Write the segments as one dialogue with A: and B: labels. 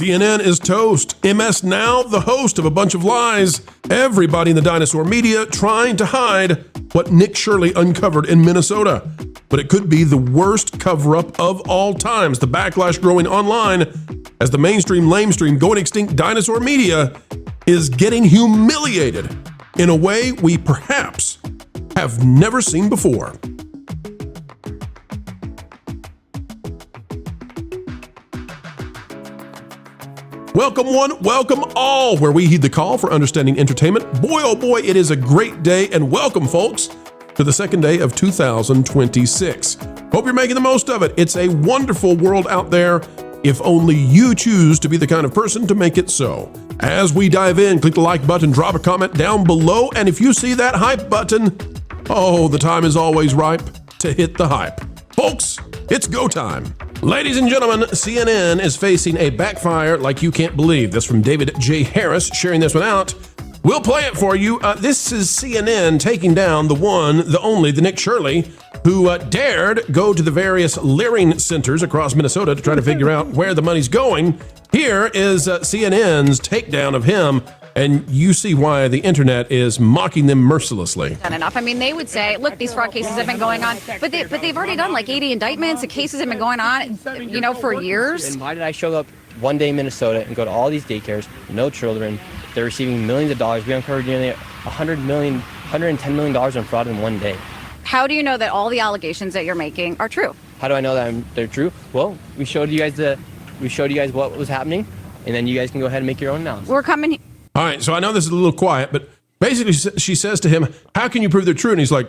A: CNN is toast. MS now the host of a bunch of lies. Everybody in the dinosaur media trying to hide what Nick Shirley uncovered in Minnesota. But it could be the worst cover-up of all times. The backlash growing online as the mainstream, lamestream, going extinct dinosaur media is getting humiliated in a way we perhaps have never seen before. Welcome one, welcome all, where we heed the call for understanding entertainment. Boy, oh boy, it is a great day, and welcome, folks, to the second day of 2026. Hope you're making the most of it. It's a wonderful world out there, if only you choose to be the kind of person to make it so. As we dive in, click the like button, drop a comment down below, and if you see that hype button, oh, the time is always ripe to hit the hype. Folks, it's go time. Ladies and gentlemen, CNN is facing a backfire like you can't believe. That's from David J. Harris sharing this one out. We'll play it for you. This is CNN taking down the one, the only, the Nick Shirley, who dared go to the various leering centers across Minnesota to try to figure out where the money's going. Here is CNN's takedown of him. And you see why the internet is mocking them mercilessly.
B: Not enough. I mean, they would say, look, these fraud cases have been going on, but they've already done like 80 indictments. The cases have been going on, for years.
C: And why did I show up one day in Minnesota and go to all these daycares, no children, they're receiving millions of dollars. We uncovered nearly $110 million in fraud in one day.
B: How do you know that all the allegations that you're making are true?
C: How do I know that they're true? Well, we showed you guys what was happening, and then you guys can go ahead and make your own analysis.
B: We're coming.
A: All right, so I know this is a little quiet, but basically she says to him, how can you prove they're true? And he's like,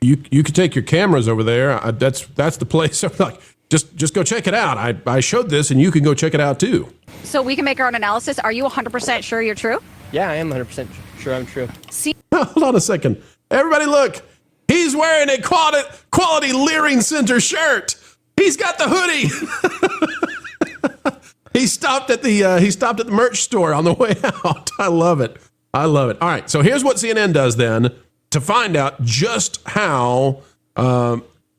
A: you could take your cameras over there. That's the place. I'm like, just go check it out. I showed this, and you can go check it out too.
B: So we can make our own analysis. Are you 100% sure you're true?
C: Yeah, I am 100% sure I'm true.
A: Hold on a second. Everybody look. He's wearing a quality Leering Center shirt. He's got the hoodie. He stopped at the merch store on the way out. I love it. All right, so here's what CNN does then to find out just how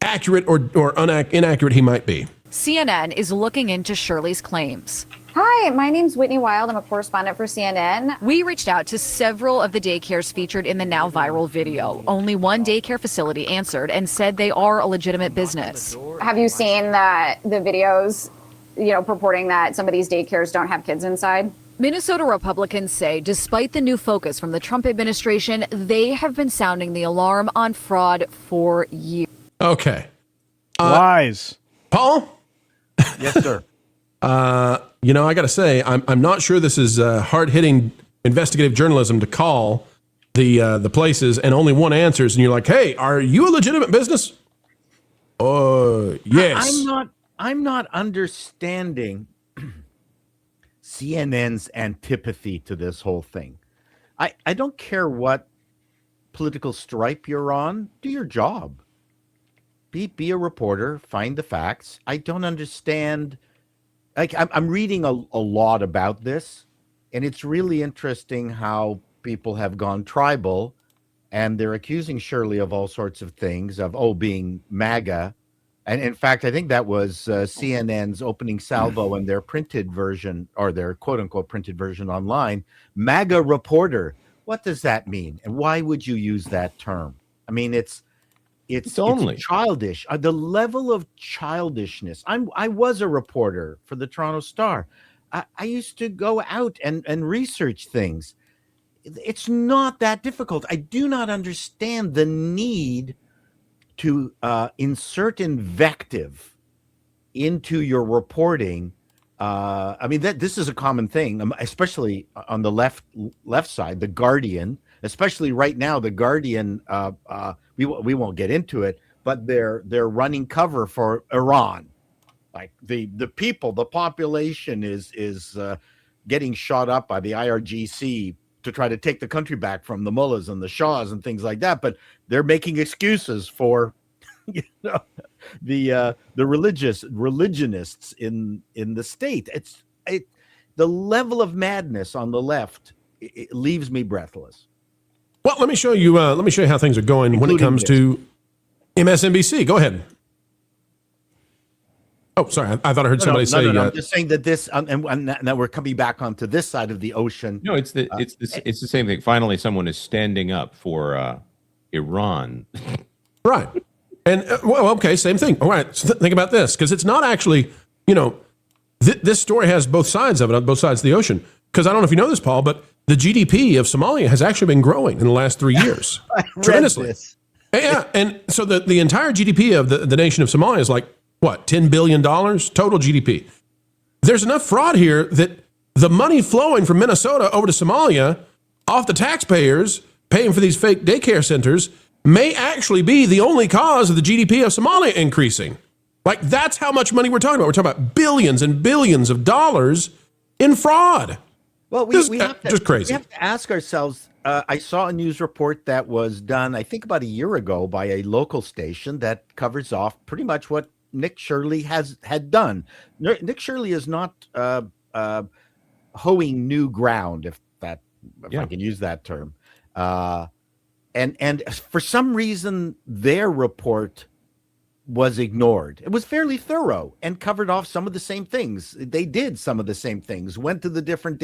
A: accurate or inaccurate he might be.
D: CNN is looking into Shirley's claims.
B: Hi, my name's Whitney Wild. I'm a correspondent for CNN.
D: We reached out to several of the daycares featured in the now viral video. Only one daycare facility answered and said they are a legitimate business.
B: Have you seen the videos, purporting that some of these daycares don't have kids inside?
D: Minnesota Republicans say despite the new focus from the Trump administration, they have been sounding the alarm on fraud for years.
A: Okay.
E: Lies.
A: Paul?
E: Yes, sir.
A: I got to say, I'm not sure this is hard-hitting investigative journalism to call the places and only one answers, and you're like, hey, are you a legitimate business? Yes.
E: I'm not understanding CNN's antipathy to this whole thing. I don't care what political stripe you're on. Do your job. Be a reporter. Find the facts. I don't understand. I'm reading a lot about this, and it's really interesting how people have gone tribal, and they're accusing Shirley of all sorts of things, of being MAGA. And in fact, I think that was CNN's opening salvo in their printed version, or their quote-unquote printed version online. MAGA reporter. What does that mean? And why would you use that term? I mean, it's childish. The level of childishness. I was a reporter for the Toronto Star. I used to go out and research things. It's not that difficult. I do not understand the need to insert invective into your reporting. This is a common thing, especially on the left side, the Guardian, especially right now, the Guardian, we won't get into it, but they're running cover for Iran. Like the people, the population is getting shot up by the IRGC to try to take the country back from the mullahs and the shahs and things like that. But they're making excuses for, the religionists in the state. The level of madness on the left, it leaves me breathless.
A: Well, let me show you how things are going when it comes to MSNBC. Go ahead. Oh, sorry. I thought I heard somebody say.
E: No. I'm just saying that this, and now we're coming back onto this side of the ocean.
F: No, it's the same thing. Finally, someone is standing up for Iran.
A: Right. And well, okay, same thing. All right. So think about this, because it's not actually, this story has both sides of it on both sides of the ocean. Because I don't know if you know this, Paul, but the GDP of Somalia has actually been growing in the last 3 years tremendously.
E: This.
A: Yeah, and so the entire GDP of the nation of Somalia is like, what, $10 billion total GDP. There's enough fraud here that the money flowing from Minnesota over to Somalia off the taxpayers paying for these fake daycare centers may actually be the only cause of the GDP of Somalia increasing. Like, that's how much money we're talking about. We're talking about billions and billions of dollars in fraud.
E: Well, we have to,
A: just crazy.
E: We have to ask ourselves. I saw a news report that was done, I think, about a year ago by a local station that covers off pretty much what Nick Shirley had done. Nick Shirley is not hoeing new ground, if I can use that term. And for some reason, their report was ignored. It was fairly thorough and covered off some of the same things. They did some of the same things, went to the different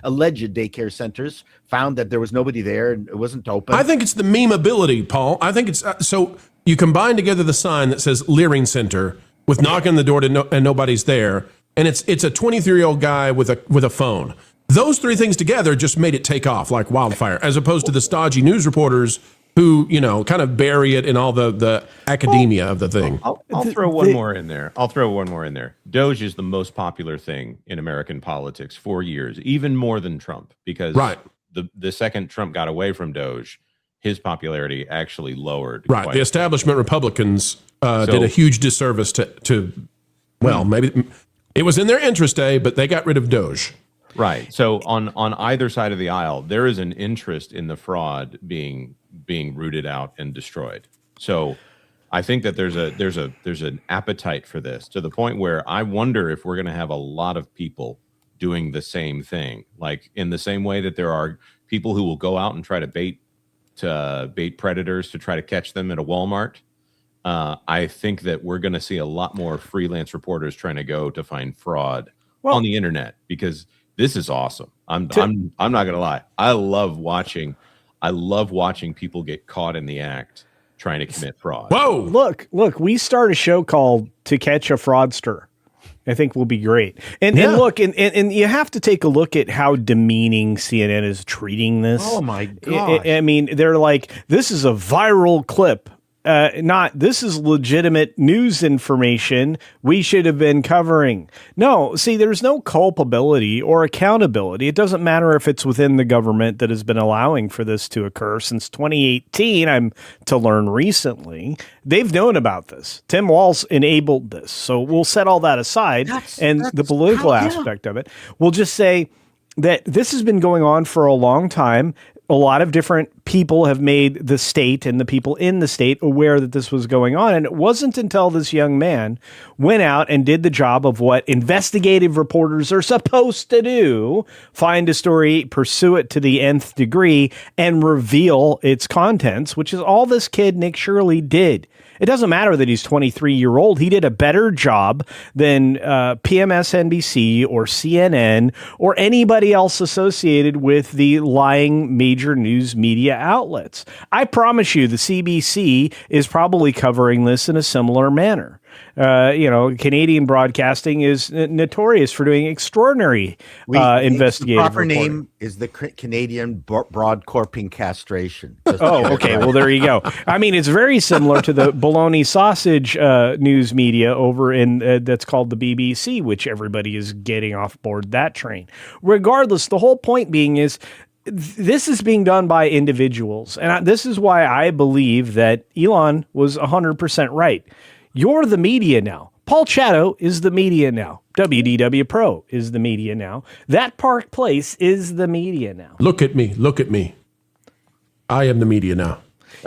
E: alleged daycare centers, found that there was nobody there and it wasn't open.
A: I think it's the memeability, Paul. I think it's so you combine together the sign that says Leering Center with knocking on the door and nobody's there, and it's a 23-year-old guy with a phone. Those three things together just made it take off like wildfire, as opposed to the stodgy news reporters who, kind of bury it in all the academia of the thing.
F: I'll throw one more in there. Doge is the most popular thing in American politics for years, even more than Trump, because the second Trump got away from Doge, his popularity actually lowered.
A: Right. The establishment Republicans did a huge disservice to maybe it was in their interest, but they got rid of Doge.
F: Right. So on either side of the aisle, there is an interest in the fraud being rooted out and destroyed. So I think that there's an appetite for this, to the point where I wonder if we're going to have a lot of people doing the same thing, like in the same way that there are people who will go out and try to bait predators to try to catch them at a Walmart. I think that we're going to see a lot more freelance reporters trying to go to find fraud on the internet, because this is awesome. I'm not going to lie. I love watching people get caught in the act trying to commit fraud.
A: Whoa!
G: Look, we start a show called To Catch a Fraudster. I think will be great. And look, and you have to take a look at how demeaning CNN is treating this.
E: Oh my God.
G: I mean, they're like, this is a viral clip. This is legitimate news information we should have been covering. No, see, there's no culpability or accountability. It doesn't matter if it's within the government that has been allowing for this to occur since 2018. I'm to learn recently. They've known about this. Tim Walz enabled this. So we'll set all that aside and the political aspect of it. We'll just say that this has been going on for a long time. A lot of different people have made the state and the people in the state aware that this was going on. And it wasn't until this young man went out and did the job of what investigative reporters are supposed to do: find a story, pursue it to the nth degree, and reveal its contents, which is all this kid, Nick Shirley, did. It doesn't matter that he's 23-year-old. He did a better job than MSNBC or CNN or anybody else associated with the lying major news media outlets. I promise you the CBC is probably covering this in a similar manner. Canadian broadcasting is notorious for doing extraordinary investigative
E: The proper
G: reporting.
E: name is the Canadian Broadcorping Castration.
G: Okay. Well, there you go. I mean, it's very similar to the bologna sausage news media over in that's called the BBC, which everybody is getting off board that train. Regardless, the whole point being is this is being done by individuals. And this is why I believe that Elon was 100% right. You're the media now. Paul Chatto is the media now. WDW Pro is the media now. That Park Place is the media now.
A: Look at me. I am the media now.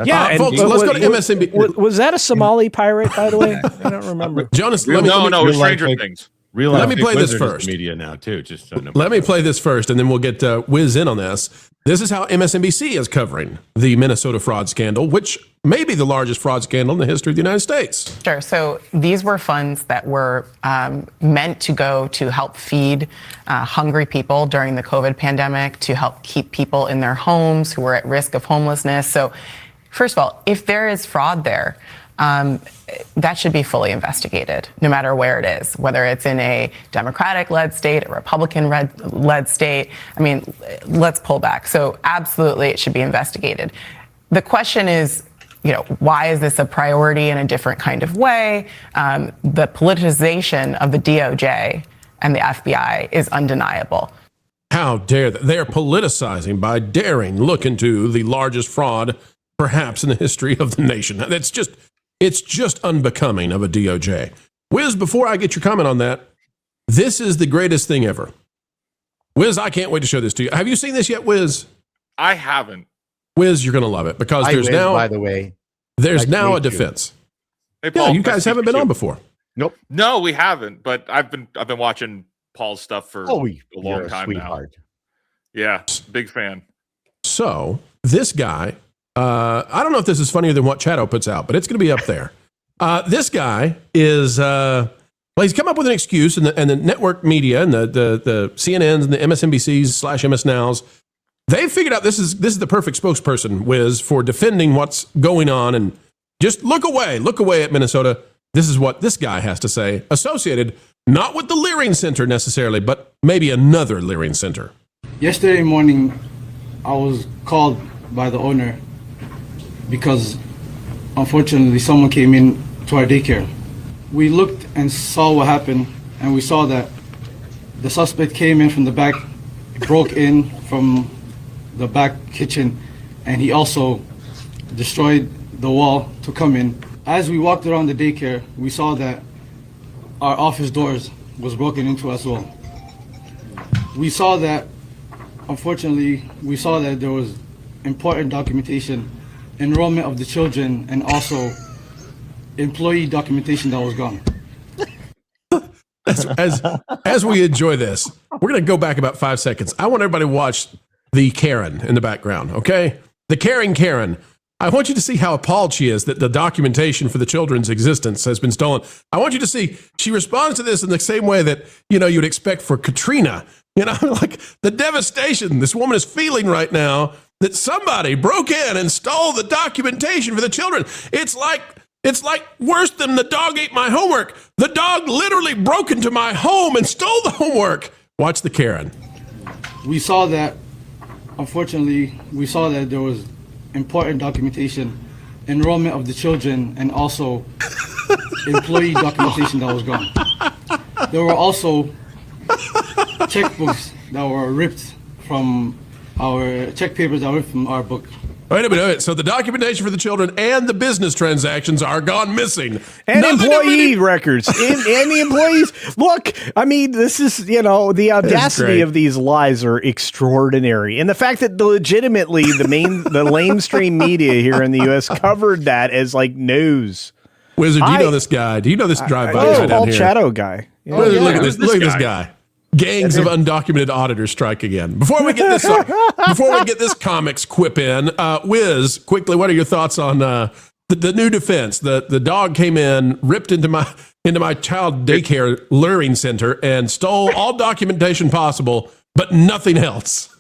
G: Yeah,
A: folks, let's go to MSNBC.
G: Was that a Somali pirate, by the way? I don't remember.
A: Jonas,
F: no, Stranger Things.
A: Let me play this first.
F: Media now too. Just so
A: let me play this first, and then we'll get whiz in on this. This is how MSNBC is covering the Minnesota fraud scandal, which may be the largest fraud scandal in the history of the United States.
H: Sure. So these were funds that were meant to go to help feed hungry people during the COVID pandemic, to help keep people in their homes who were at risk of homelessness. So first of all, if there is fraud there, that should be fully investigated, no matter where it is, whether it's in a Democratic-led state, a Republican-led state. I mean, let's pull back. So absolutely, it should be investigated. The question is, why is this a priority in a different kind of way? The politicization of the DOJ and the FBI is undeniable.
A: How dare they? They're politicizing by daring look into the largest fraud perhaps in the history of the nation. It's just unbecoming of a DOJ. Wiz, before I get your comment on that, this is the greatest thing ever. Wiz, I can't wait to show this to you. Have you seen this yet, Wiz?
I: I haven't.
A: Wiz, you're going to love it because there's now,
E: by the way,
A: there's now a defense.
I: Hey, Paul,
A: Yeah, you guys haven't been on before.
E: Nope.
I: No, we haven't. But I've been watching Paul's stuff for a long time
E: sweetheart.
I: now. Yeah, big fan.
A: So this guy, I don't know if this is funnier than what Chato puts out, but it's going to be up there. This guy is, he's come up with an excuse, and the network media and the CNNs and the MSNBCs / MS Nows, they figured out this is the perfect spokesperson, Wiz, for defending what's going on. And just look away at Minnesota. This is what this guy has to say, associated not with the Leering Center necessarily, but maybe another Leering Center.
J: Yesterday morning, I was called by the owner because unfortunately someone came in to our daycare. We looked and saw what happened, and we saw that the suspect came in from the back, broke in from the back kitchen, and he also destroyed the wall to come in. As we walked around the daycare, we saw that our office doors was broken into as well. We saw that, unfortunately, there was important documentation, enrollment of the children, and also employee documentation that was gone.
A: As we enjoy this, we're going to go back about 5 seconds. I want everybody to watch the Karen in the background, okay? The caring Karen. I want you to see how appalled she is that the documentation for the children's existence has been stolen. I want you to see she responds to this in the same way that, you'd expect for Katrina. Like the devastation this woman is feeling right now that somebody broke in and stole the documentation for the children. It's like worse than the dog ate my homework. The dog literally broke into my home and stole the homework. Watch the Karen.
J: We saw that, unfortunately, there was important documentation, enrollment of the children, and also employee documentation that was gone. There were also checkbooks that were ripped from our check papers that were ripped from our book.
A: Wait a minute. So the documentation for the children and the business transactions are gone missing.
G: And employee records. and the employees. Look, I mean, this is, the audacity of these lies are extraordinary. And the fact that legitimately the mainstream media here in the U.S. covered that as like news.
A: Wizard, do you know this guy? Do you know this drive-by guy down
G: Paul
A: here?
G: Chato guy.
A: Yeah. Look at this guy. Gangs of undocumented auditors strike again. Before we get this comics quip in, Wiz, quickly, what are your thoughts on the new defense? The dog came in, ripped into my child daycare Leering Center, and stole all documentation possible, but nothing else.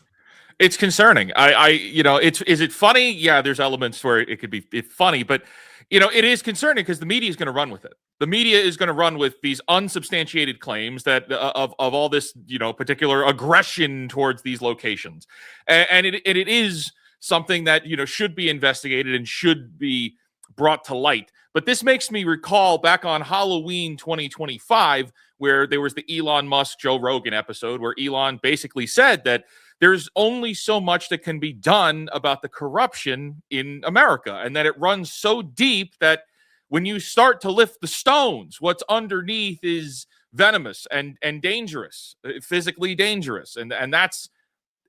I: It's concerning. Is it funny? Yeah, there's elements where it could be funny, but it is concerning because the media is going to run with it. The media is going to run with these unsubstantiated claims that of all this, particular aggression towards these locations, and it is something that should be investigated and should be brought to light. But this makes me recall back on Halloween 2025, where there was the Elon Musk Joe Rogan episode, where Elon basically said that there's only so much that can be done about the corruption in America, and that it runs so deep that when you start to lift the stones, what's underneath is venomous and dangerous, physically dangerous. And that's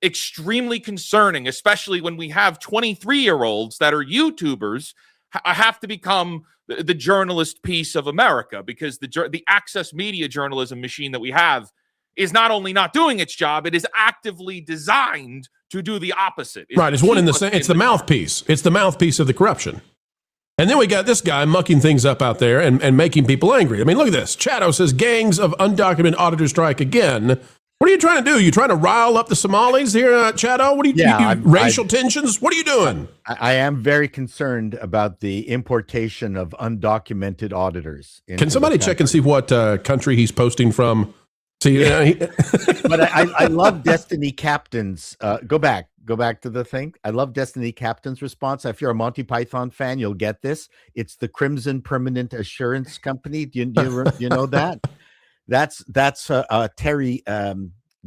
I: extremely concerning, especially when we have 23-year-olds that are YouTubers have to become the journalist piece of America, because the access media journalism machine that we have is not only not doing its job, it is actively designed to do the opposite.
A: Right. It's one in the same. It's the mouthpiece. It's the mouthpiece of the corruption. And then we got this guy mucking things up out there and making people angry. I mean, look at this. Chatto says gangs of undocumented auditors strike again. What are you trying to do? You trying to rile up the Somalis here, Chatto? What are you, racial tensions? What are you doing?
E: I am very concerned about the importation of undocumented auditors.
A: Can somebody check and see what country he's posting from? See,
E: but I love Destiny Captain's. Go back to the thing. I love Destiny Captain's response. If you're a Monty Python fan, you'll get this. It's the Crimson Permanent Assurance Company. Do you know that? That's a Terry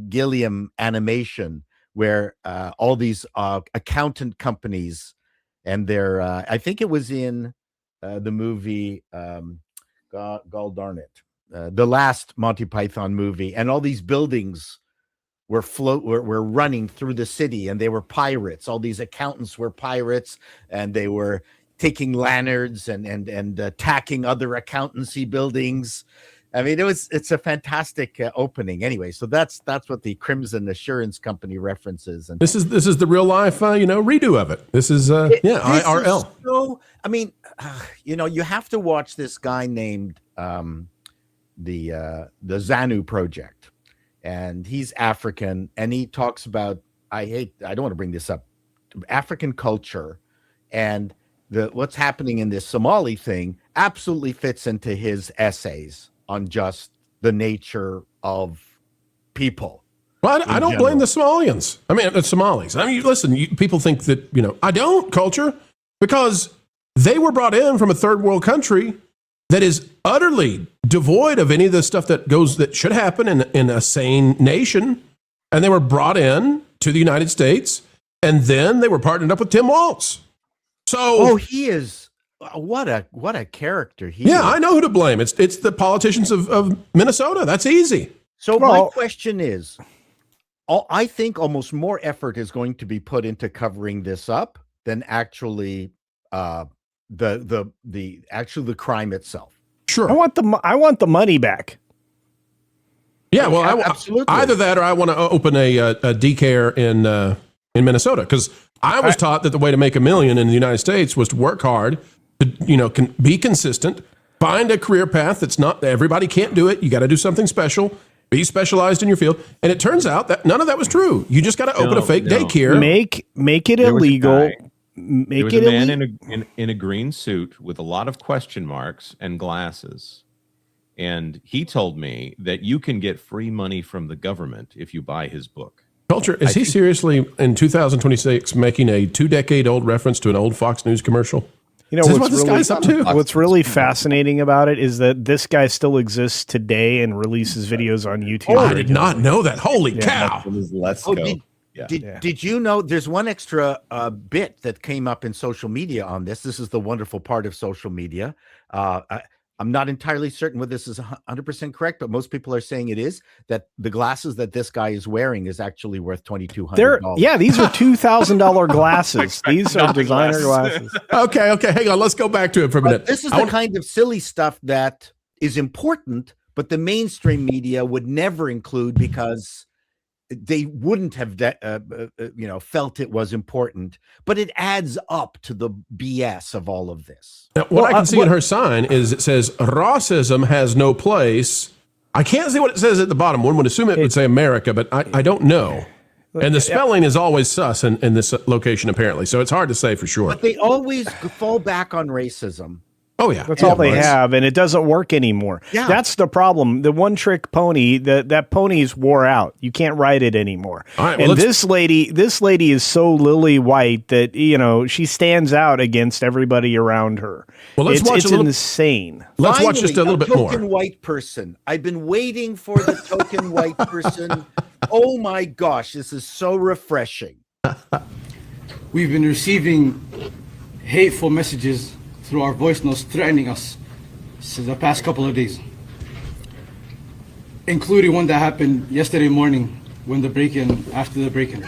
E: Gilliam animation where all these accountant companies and their I think it was in the movie God darn it, the last Monty Python movie, and all these buildings were running through the city, and they were pirates. All these accountants were pirates, and they were taking lanards and attacking other accountancy buildings. I mean, it's a fantastic opening. Anyway, so that's what the Crimson Assurance Company references. And
A: this is the real life, redo of it. This is IRL.
E: So, I mean, you have to watch this guy named the Zanu Project, and he's African, and he talks about I don't want to bring this up, African culture, and what's happening in this Somali thing absolutely fits into his essays on just the nature of people.
A: Well, I don't blame the Somalians. I mean, the Somalis. I mean, listen, people think that, I don't, culture, because they were brought in from a third world country that is utterly devoid of any of the stuff that should happen in a sane nation. And they were brought in to the United States, and then they were partnered up with Tim Walz. So
E: he is what a character he is.
A: Yeah, I know who to blame. It's the politicians of Minnesota. That's easy.
E: So my question is, I think almost more effort is going to be put into covering this up than actually the crime itself.
A: Sure.
G: I want the money back.
A: Yeah, well,
E: absolutely.
A: Either that, or I want to open a daycare in Minnesota, because I was taught that the way to make $1 million in the United States was to work hard, to can be consistent, find a career path that's not everybody can't do it. You got to do something special. Be specialized in your field. And it turns out that none of that was true. You just got to open a fake daycare.
G: Make it illegal.
F: There was a man in a green suit with a lot of question marks and glasses. And he told me that you can get free money from the government if you buy his book.
A: Culture, is he seriously in 2026 making a 2-decade-old reference to an old Fox News commercial?
G: What's really fascinating about it is that this guy still exists today and releases videos on YouTube.
A: Oh, I did not know that. Holy cow.
F: Let's go.
E: Did you know there's one extra bit that came up in social media on this? This is the wonderful part of social media. I'm not entirely certain whether this is 100% correct, but most people are saying it is, that the glasses that this guy is wearing is actually worth $2,200.
G: Yeah, these are $2,000 glasses. These are designer glasses.
A: Okay, hang on. Let's go back to it for a minute.
E: This is the kind of silly stuff that is important, but the mainstream media would never include because they wouldn't have felt it was important, but it adds up to the BS of all of this.
A: Now, what I can see in her sign is it says racism has no place. I can't see what it says at the bottom. One would assume it would say America, but I don't know. And the spelling is always sus in this location, apparently. So it's hard to say for sure.
E: But they always fall back on racism.
A: Oh, yeah.
G: That's all they have, and it doesn't work anymore. Yeah. That's the problem. The one-trick pony, that pony's wore out. You can't ride it anymore. All right, well, and this lady is so lily white that, she stands out against everybody around her.
A: Well, let's watch
G: it's insane.
A: Let's watch just a little bit more.
E: Token white person. I've been waiting for the token white person. Oh, my gosh. This is so refreshing.
J: We've been receiving hateful messages through our voice notes threatening us since the past couple of days, including one that happened yesterday morning after the break-in.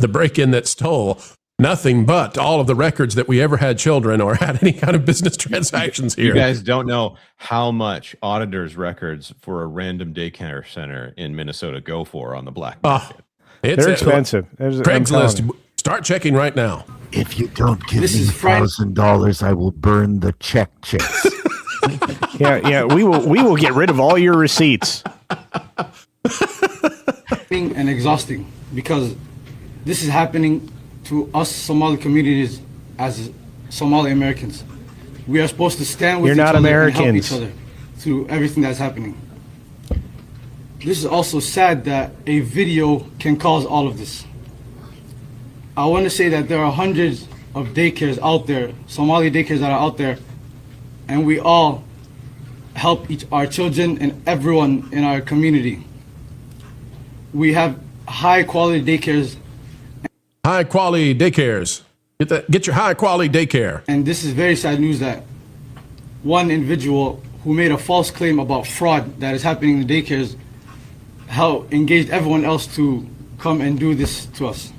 A: The break-in that stole nothing but all of the records that we ever had children or had any kind of business transactions here.
F: You guys don't know how much auditors' records for a random daycare center in Minnesota go for on the black market.
G: They're expensive.
A: Craigslist, start checking right now.
E: If you don't give me $1,000, I will burn the check checks.
G: Yeah, we will get rid of all your receipts.
J: And exhausting, because this is happening to us Somali communities as Somali Americans. We are supposed to stand with
G: You're
J: each
G: not
J: other
G: Americans.
J: and help each other through everything that's happening. This is also sad that a video can cause all of this. I want to say that there are hundreds of daycares out there, Somali daycares that are out there, and we all help our children and everyone in our community. We have high quality daycares.
A: High quality daycares. Get your high quality daycare.
J: And this is very sad news that one individual who made a false claim about fraud that is happening in the daycares, how engaged everyone else to come and do this to us.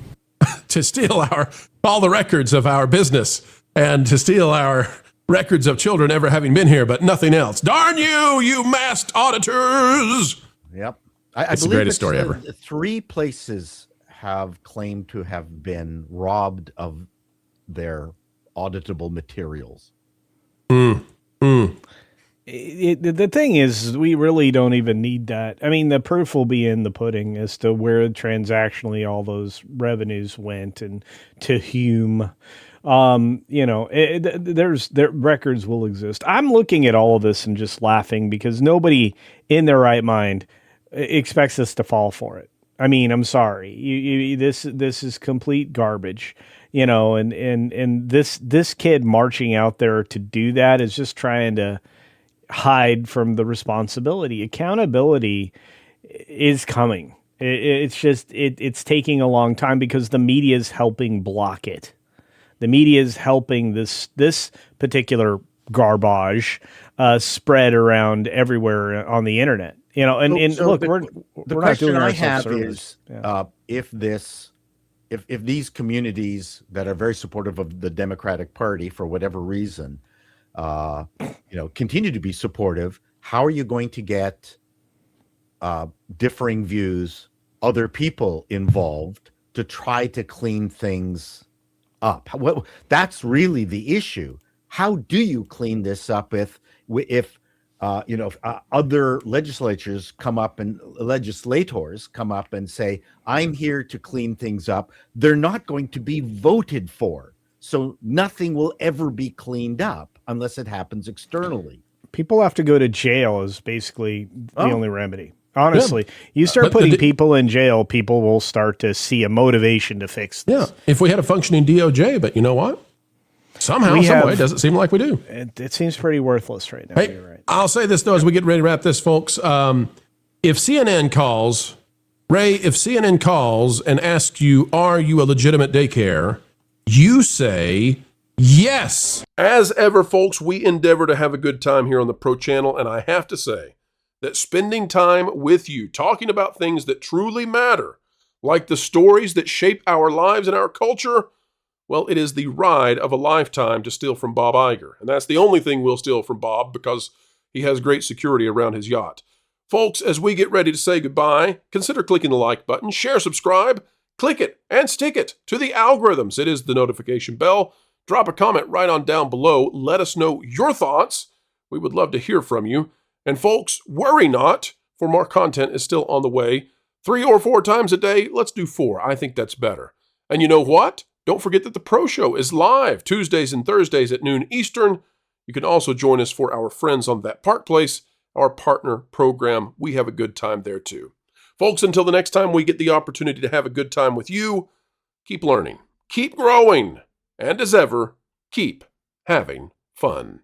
A: To steal all the records of our business and to steal our records of children ever having been here, but nothing else. Darn you, you masked auditors.
E: Yep.
A: It's the greatest story ever.
E: 3 places have claimed to have been robbed of their auditable materials.
G: The thing is, we really don't even need that. I mean, the proof will be in the pudding as to where transactionally all those revenues went and to whom. Their records will exist. I'm looking at all of this and just laughing because nobody in their right mind expects us to fall for it. I mean, I'm sorry. This is complete garbage, and this kid marching out there to do that is just trying to hide from the responsibility. Accountability is coming. It's taking a long time because the media is helping block it. The media is helping this particular garbage spread around everywhere on the internet. Look, we're not doing
E: I
G: ourselves
E: have
G: service.
E: is if these communities that are very supportive of the Democratic Party for whatever reason, continue to be supportive, how are you going to get differing views, other people involved to try to clean things up? That's really the issue. How do you clean this up if other legislators come up and say, I'm here to clean things up? They're not going to be voted for. So nothing will ever be cleaned up unless it happens externally.
G: People have to go to jail is basically the only remedy. Honestly, you start putting people in jail, people will start to see a motivation to fix this.
A: Yeah, if we had a functioning DOJ, but you know what? Somehow, some way, it doesn't seem like we do.
G: It seems pretty worthless right now.
A: Hey,
G: You're right.
A: I'll say this, though, as we get ready to wrap this, folks. If CNN calls, Ray, if CNN calls and asks you, are you a legitimate daycare? You say yes. As ever, folks, we endeavor to have a good time here on the Pro Channel, and I have to say that spending time with you, talking about things that truly matter, like the stories that shape our lives and our culture, well, it is the ride of a lifetime to steal from Bob Iger. And that's the only thing we'll steal from Bob because he has great security around his yacht. Folks, as we get ready to say goodbye, consider clicking the like button, share, subscribe, click it, and stick it to the algorithms. It is the notification bell. Drop a comment right on down below. Let us know your thoughts. We would love to hear from you. And folks, worry not, for more content is still on the way. 3 or 4 times a day. Let's do 4. I think that's better. And you know what? Don't forget that the Pro Show is live Tuesdays and Thursdays at noon Eastern. You can also join us for our friends on That Park Place, our partner program. We have a good time there too. Folks, until the next time we get the opportunity to have a good time with you, keep learning, keep growing, and as ever, keep having fun.